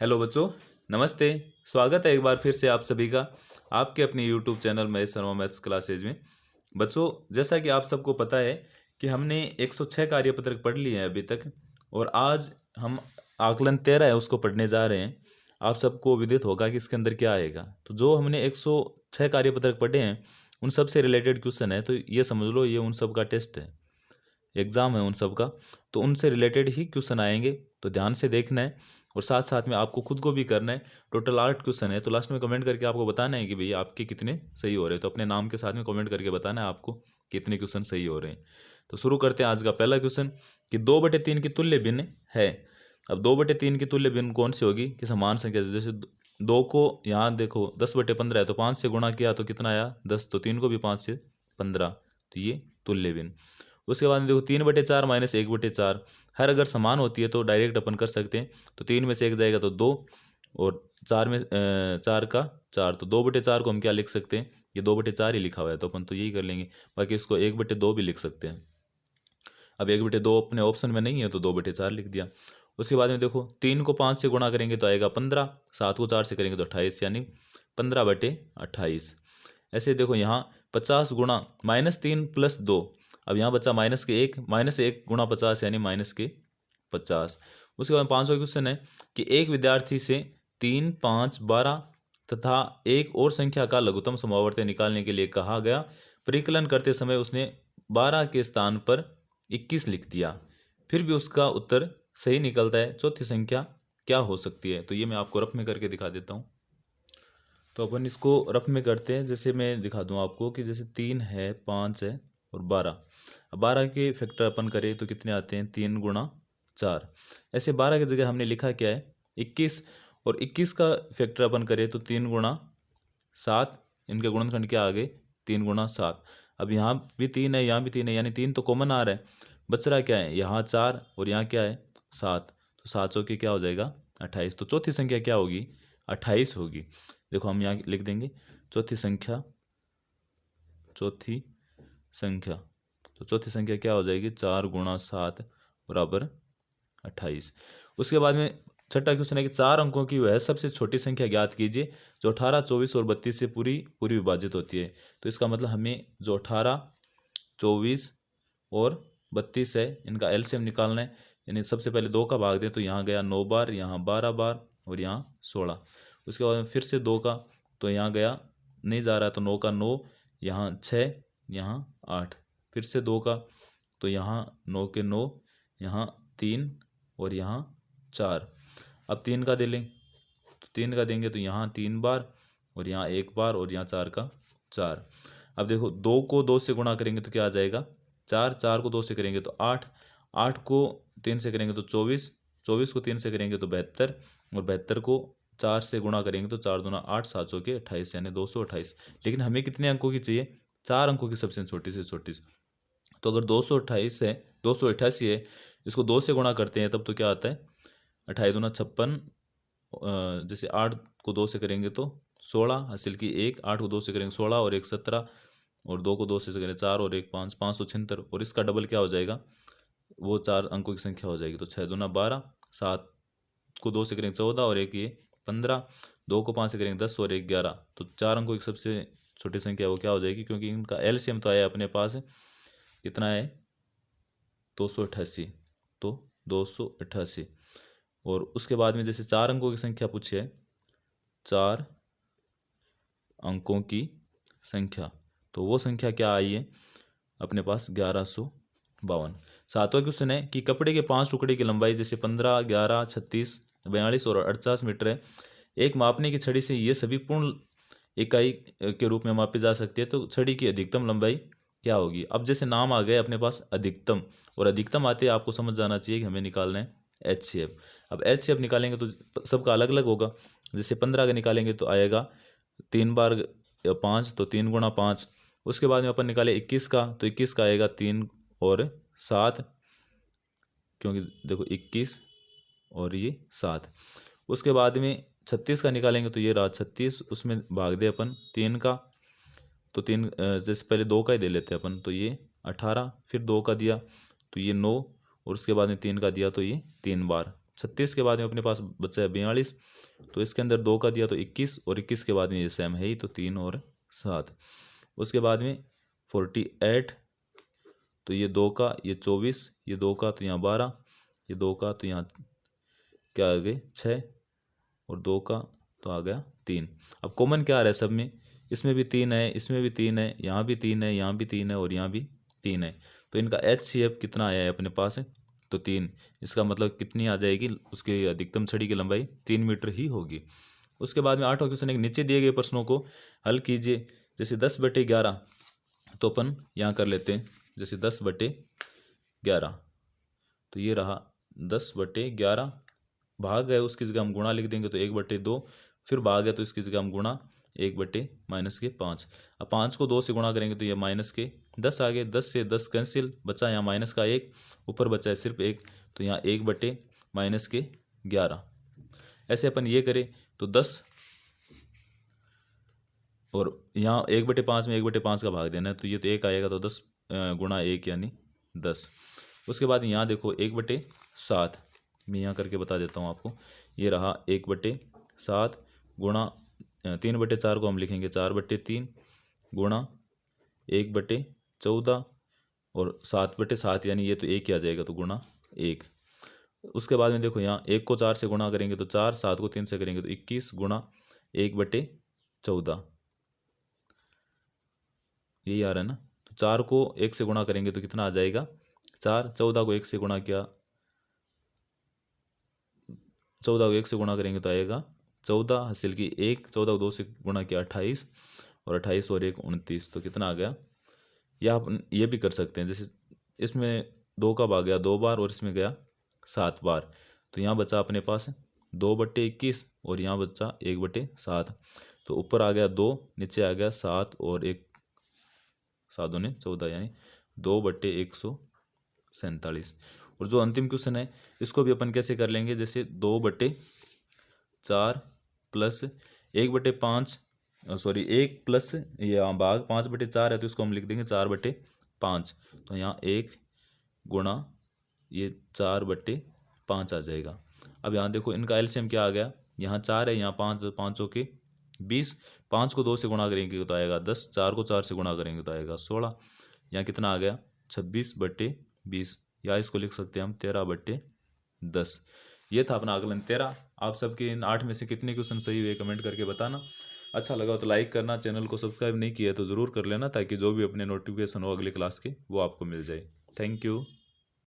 Hello बच्चों, नमस्ते। स्वागत है एक बार फिर से आप सभी का आपके अपने YouTube channel Mahesh Sharma maths classes में। बच्चों, जैसा कि आप सबको पता है कि हमने 106 कार्यपत्रक पढ़ लिए हैं अभी तक, और आज हम आकलन 13 है उसको पढ़ने जा रहे हैं। आप सबको विदित होगा कि इसके अंदर क्या आएगा। तो जो हमने 106 कार्यपत्रक पढ़े हैं उन सब से रिलेटेड क्वेश्चन है, तो ये समझ लो ये उन सब का टेस्ट है, एग्जाम है उन सब का। तो उनसे रिलेटेड ही क्वेश्चन आएंगे, तो ध्यान से देखना है और साथ साथ में आपको खुद को भी करना है। टोटल 8 क्वेश्चन है, तो लास्ट में कमेंट करके आपको बताना है कि भैया आपके कितने सही हो रहे हैं। तो अपने नाम के साथ में कमेंट करके बताना है आपको कितने क्वेश्चन सही हो रहे हैं। तो शुरू करते हैं आज का पहला क्वेश्चन कि 2/3 की तुल्य भिन्न है। अब 2/3 की तुल्य भिन्न कौन सी होगी कि समान संख्या, जैसे 2 को यहाँ देखो 10/15 है, तो 5 से गुणा किया तो कितना आया 10, तो 3 को भी 5 से 15, तो ये तुल्य भिन्न। उसके बाद में देखो 3/4 माइनस 1/4, हर अगर समान होती है तो डायरेक्ट अपन कर सकते हैं। तो 3 में से 1 जाएगा तो 2, और 4 में 4 का 4, तो 2/4 को हम क्या लिख सकते हैं, ये 2/4 ही लिखा हुआ है तो अपन तो यही कर लेंगे। बाकी इसको 1/2 भी लिख सकते हैं। अब 1/2 अपने ऑप्शन में नहीं है तो 2/4 लिख दिया। उसके बाद में देखो 3 को 5 से गुणा करेंगे तो आएगा 15, 7 को 4 से करेंगे तो 28, यानी 15/28। ऐसे देखो यहाँ 50 गुणा -3 + 2, अब यहाँ बच्चा -1 गुणा 50 यानी -50। उसके बाद 500 क्वेश्चन है कि एक विद्यार्थी से 3, 5, 12 तथा एक और संख्या का लघुत्तम समआवर्त निकालने के लिए कहा गया। परिकलन करते समय उसने 12 के स्थान पर 21 लिख दिया, फिर भी उसका उत्तर सही निकलता है। चौथी संख्या क्या हो सकती है? तो ये मैं आपको रफ में करके दिखा देता हूँ। तो अपन इसको रफ में करते हैं। जैसे मैं दिखा दूँ आपको कि जैसे 3 है, 5 है और 12। अब 12 के फैक्टर अपन करें तो कितने आते हैं, 3 गुणा 4। ऐसे 12 की जगह हमने लिखा क्या है 21, और 21 का फैक्टर अपन करें तो 3 गुणा 7। इनके गुणनखंड क्या आ गए, 3 गुणा 7। अब यहाँ भी 3 है, यहाँ भी 3 है, यानी 3 तो कॉमन आ रहा है। बच रहा क्या है, यहाँ 4 और यहाँ क्या है 7, तो 7 चौके क्या हो जाएगा 28। तो चौथी संख्या क्या होगी, 28 होगी। देखो हम यहाँ लिख देंगे चौथी संख्या, चौथी संख्या। तो चौथी संख्या क्या हो जाएगी, 4 गुणा 7 बराबर 28। उसके बाद में छठा क्वेश्चन है कि 4 अंकों की वह सबसे छोटी संख्या ज्ञात कीजिए जो 18, 24 और 32 से पूरी पूरी विभाजित होती है। तो इसका मतलब हमें जो 18, 24 और 32 है इनका एलसीएम निकालना है। यानी सबसे पहले 2 का भाग दें तो यहाँ गया 9 बार, यहाँ 12 बार और यहाँ 16। उसके बाद में फिर से 2 का, तो यहाँ गया नहीं जा रहा, तो 9 का 9, यहाँ 6, यहाँ 8। फिर से 2 का, तो यहाँ 9 के 9, यहाँ 3 और यहाँ 4। अब 3 का दे लें, तो 3 का देंगे तो यहाँ 3 बार और यहाँ 1 बार और यहाँ 4 का 4। अब देखो 2 को 2 से गुणा करेंगे तो क्या आ जाएगा 4, 4 को 2 से करेंगे तो 8, 8 को 3 से करेंगे तो 24, 24 को 3 से करेंगे तो 72, और 72 को 4 से गुणा करेंगे तो 4 दूना 8, 7 चौके 28, यानी 228। लेकिन हमें कितने अंकों की चाहिए, 4 अंकों की सबसे छोटी से छोटी। तो अगर 228 है, 288 है, इसको 2 से गुणा करते हैं तब तो क्या आता है 28 दूना 56। जैसे 8 को 2 से करेंगे तो 16 हासिल की 1, 8 को 2 से करेंगे 16 और 1 17, और 2 को 2 से करें 4 और 1 5, 576। और इसका डबल क्या हो जाएगा, वो 4 अंकों की संख्या हो जाएगी। तो 6 दूना 12, 7 को 2 से करेंगे 14 और 1 ये 15, 2 को 5 से करेंगे 10 और 1 11। तो 4 अंकों की सबसे छोटी संख्या वो क्या हो जाएगी, क्योंकि इनका एलसीएम तो आया अपने पास कितना है 288, तो 288। और उसके बाद में जैसे 4 अंकों की संख्या पूछी है, 4 अंकों की संख्या, तो वो संख्या क्या आई है अपने पास 1152। सातवां क्वेश्चन है कि कपड़े के 5 टुकड़े की लंबाई जैसे 15, 11, 36, 42 और 48 मीटर है। एक मापने की छड़ी से ये सभी पूर्ण इकाई के रूप में मापी जा सकती है, तो छड़ी की अधिकतम लंबाई क्या होगी। अब जैसे नाम आ गए अपने पास अधिकतम, और अधिकतम आते ही आपको समझ जाना चाहिए कि हमें निकालना है HCF। अब HCF निकालेंगे तो सबका अलग अलग होगा। जैसे 15 का निकालेंगे तो आएगा 3 बार 5, तो 3 गुणा 5। उसके बाद में अपन निकाले 21 का, तो 21 का आएगा 3 और 7, क्योंकि देखो 21 और ये 7। उसके बाद में 36 का निकालेंगे तो ये रहा 36, उसमें भाग दे अपन 3 का, तो 3 जैसे पहले 2 का ही दे लेते हैं अपन, तो ये 18, फिर 2 का दिया तो ये 9, और उसके बाद में 3 का दिया तो ये 3 बार 36 के बाद में अपने पास बचा है 42, तो इसके अंदर 2 का दिया तो 21, और 21 के बाद में ये सेम है ही, तो 3 और 7। उसके बाद में 48, तो ये 2 का, ये 24, ये 2 का तो यहाँ 12, ये 2 का तो यहाँ क्या आ गए 6, और 2 का तो आ गया 3। अब कॉमन क्या आ रहा है सब में, इसमें भी 3 है, इसमें भी 3 है, यहाँ भी 3 है, यहाँ भी 3 है, और यहाँ भी 3 है। तो इनका HCF कितना आया है अपने पास है, तो 3। इसका मतलब कितनी आ जाएगी, उसकी अधिकतम छड़ी की लंबाई 3 मीटर ही होगी। उसके बाद में 8वां क्वेश्चन है कि नीचे दिए गए प्रश्नों को हल कीजिए। जैसे 10/11, तो अपन यहाँ कर लेते हैं। जैसे 10/11, तो ये रहा 10/11, भाग है उसकी जगह हम गुणा लिख देंगे तो 1/2, फिर भाग है तो इसकी जगह हम गुणा 1/-5। अब 5 को 2 से गुणा करेंगे तो ये -10 आ गए, 10 से 10 कैंसिल, बचा यहाँ माइनस का 1, ऊपर बचा है सिर्फ 1, तो यहाँ 1/-11। ऐसे अपन ये करें तो 10, और यहाँ 1/5 में 1/5 का भाग देना है, तो ये तो 1 आएगा, तो 10 गुणा 1 यानी 10। उसके बाद यहाँ देखो 1/7, मैं यहाँ करके बता देता हूँ आपको। ये रहा 1/7 गुणा 3/4 को हम लिखेंगे 4/3, गुणा 1/14, और 7/7 यानी ये तो 1 ही आ जाएगा, तो गुणा 1। उसके बाद में देखो यहाँ 1 को 4 से गुणा करेंगे तो 4, 7 को 3 से करेंगे तो 21, गुणा 1/14, यही आ रहा है ना। तो 4 को 1 से गुणा करेंगे तो कितना आ जाएगा 4, 14 को 1 से गुणा किया, 14 को 1 से गुणा करेंगे तो आएगा 14, हासिल की 1, 14 को 2 से गुणा किया 28, और 28 और 1 29, तो कितना आ गया। या आप ये भी कर सकते हैं, जैसे इसमें 2 का भाग गया 2 बार, और इसमें गया 7 बार, तो यहाँ बचा अपने पास 2/21, और यहाँ बचा 1/7, तो ऊपर आ गया 2, नीचे आ गया 7, और 1 7 दूने 14, यानी 2/147। और जो अंतिम क्वेश्चन है इसको भी अपन कैसे कर लेंगे, जैसे 2/4 प्लस 1/5, सॉरी 1 प्लस ये भाग 5/4 है, तो इसको हम लिख देंगे 4/5, तो यहाँ 1 गुणा ये 4/5 आ जाएगा। अब यहाँ देखो इनका एलसीएम क्या आ गया, यहाँ 4 है, यहाँ 5, तो 5 के 20, 5 को 2 से गुणा करेंगे तो आएगा 10, 4 को 4 से गुणा करेंगे तो आएगा 16, यहाँ कितना आ गया 26/20, या इसको लिख सकते हैं हम 13/10। ये था अपना आकलन 13। आप सबके इन 8 में से कितने क्वेश्चन सही हुए कमेंट करके बताना। अच्छा लगा तो लाइक करना, चैनल को सब्सक्राइब नहीं किया तो ज़रूर कर लेना, ताकि जो भी अपने नोटिफिकेशन हो अगली क्लास के वो आपको मिल जाए। Thank you.